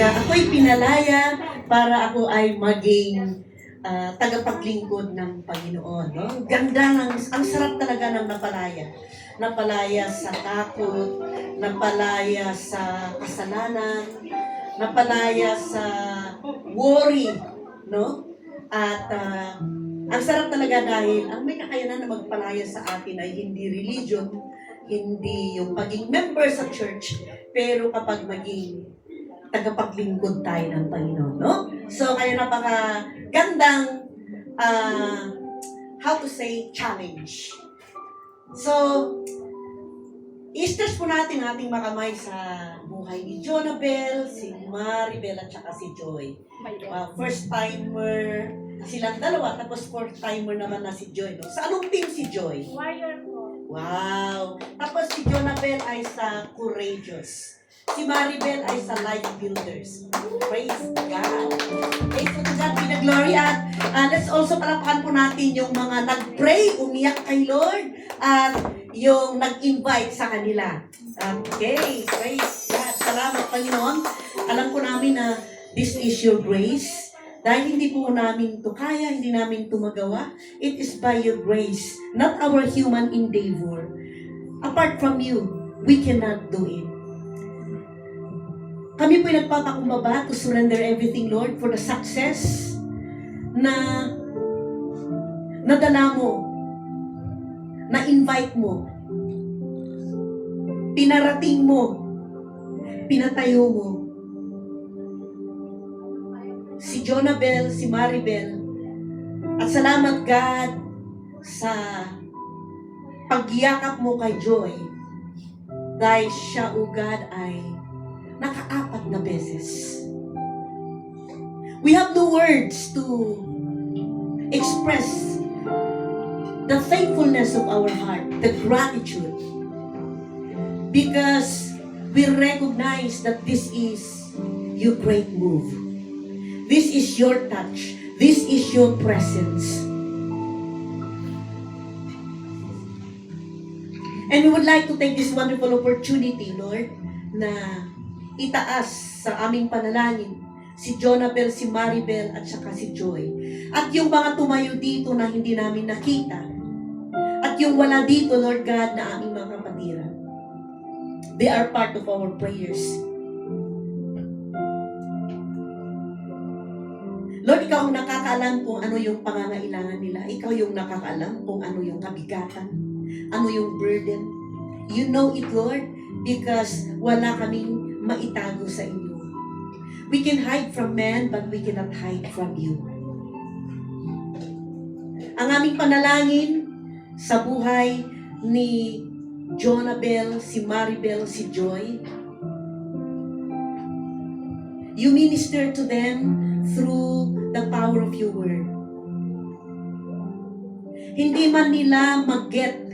Ako'y pinalaya para ako ay maging tagapaglingkod ng Panginoon. No? Ganda ang sarap talaga ng napalaya. Napalaya sa takot, napalaya sa kasalanan, napalaya sa worry, no? At ang sarap talaga dahil ang may kakayanan na magpalaya sa atin ay hindi religion, hindi yung pagiging member sa church, pero kapag maging tagapaglingkod tayo ng Panginoon, no? So, kaya napaka-gandang, how to say, challenge. So, i-stress po natin ating makamay sa buhay ni Jonabel, si Maribel, at saka si Joy. First-timer, silang dalawa, tapos fourth-timer naman na si Joy. No? Sa anong team si Joy? Warrior po. Wow! Tapos si Jonabel ay sa Courageous. Si Maribel ay sa Life Builders. Praise God. Praise to God be the glory. At let's also palakpakan po natin yung mga nag-pray, umiyak kay Lord, at yung nag-invite sa kanila. Okay, praise God. Salamat, Panginoon. Alam ko namin na this is your grace. Dahil hindi po namin to kaya, hindi namin to magawa. It is by your grace, not our human endeavor. Apart from you, we cannot do it. Kami po'y nagpapakumbaba to surrender everything, Lord, for the success na nadala mo, na-invite mo, pinarating mo, pinatayo mo. Si Jonabel, si Maribel, at salamat God sa pagyakap mo kay Joy dahil siya, O God, ay naka-apat na beses. We have no words to express the thankfulness of our heart, the gratitude, because we recognize that this is your great move. This is your touch. This is your presence. And we would like to take this wonderful opportunity, Lord, na itaas sa aming panalangin si Jonabel, si Maribel, at saka si Joy. At yung mga tumayo dito na hindi namin nakita, at yung wala dito, Lord God, na aming mga kapatiran. They are part of our prayers. Lord, ikaw ang nakakaalam kung ano yung pangangailangan nila. Ikaw yung nakakaalam kung ano yung kabigatan, ano yung burden. You know it, Lord, because wala kaming maitago sa inyo. We can hide from men, but we cannot hide from you. Ang aming panalangin sa buhay ni Jonabel, si Maribel, si Joy, you minister to them through the power of your word. Hindi man nila mag-get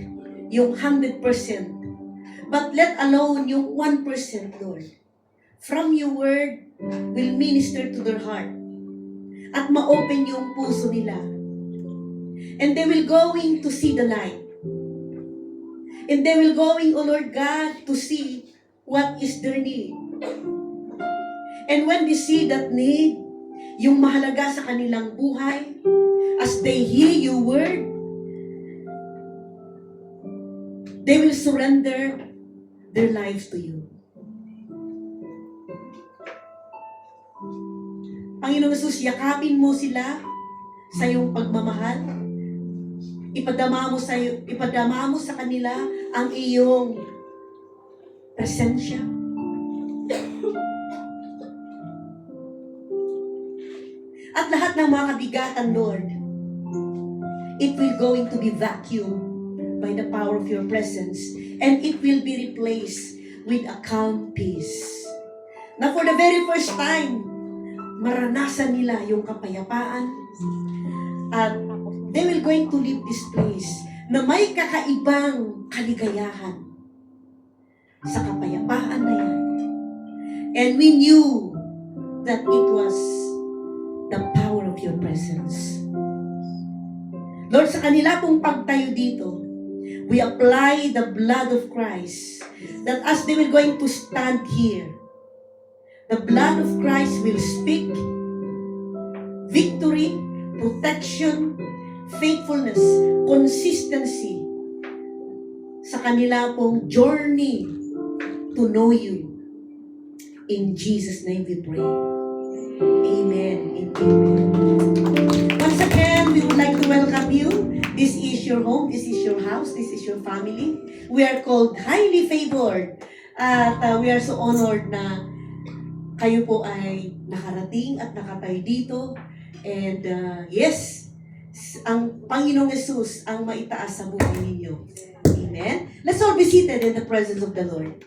yung 100%, but let alone yung 1%, Lord. From your word will minister to their heart at ma-open yung puso nila. And they will going to see the light. And they will going, O Lord God, to see what is their need. And when they see that need, yung mahalaga sa kanilang buhay, as they hear your word, they will surrender their lives to you. Panginoon Jesus, yakapin mo sila sa iyong pagmamahal. Ipadama mo sa kanila ang iyong presensya. At lahat ng mga kabigatan, Lord, it will going to be vacuumed by the power of your presence, and it will be replaced with a calm peace. Na for the very first time, maranasan nila yung kapayapaan, at they will going to leave this place na may kakaibang kaligayahan sa kapayapaan na yan. And we knew that it was the power of your presence. Lord, sa kanila pong pagtayo dito, we apply the blood of Christ, that as they will going to stand here, the blood of Christ will speak victory, protection, faithfulness, consistency sa kanila pong journey to know you. In Jesus' name we pray. Amen and amen. Once again, we would like to welcome you. This is your home, this is your house, this is your family. We are called highly favored. At we are so honored na kayo po ay nakarating at nakatayo dito. And yes, ang Panginoong Jesus ang maitaas sa buhay ninyo. Amen. Let's all be seated in the presence of the Lord.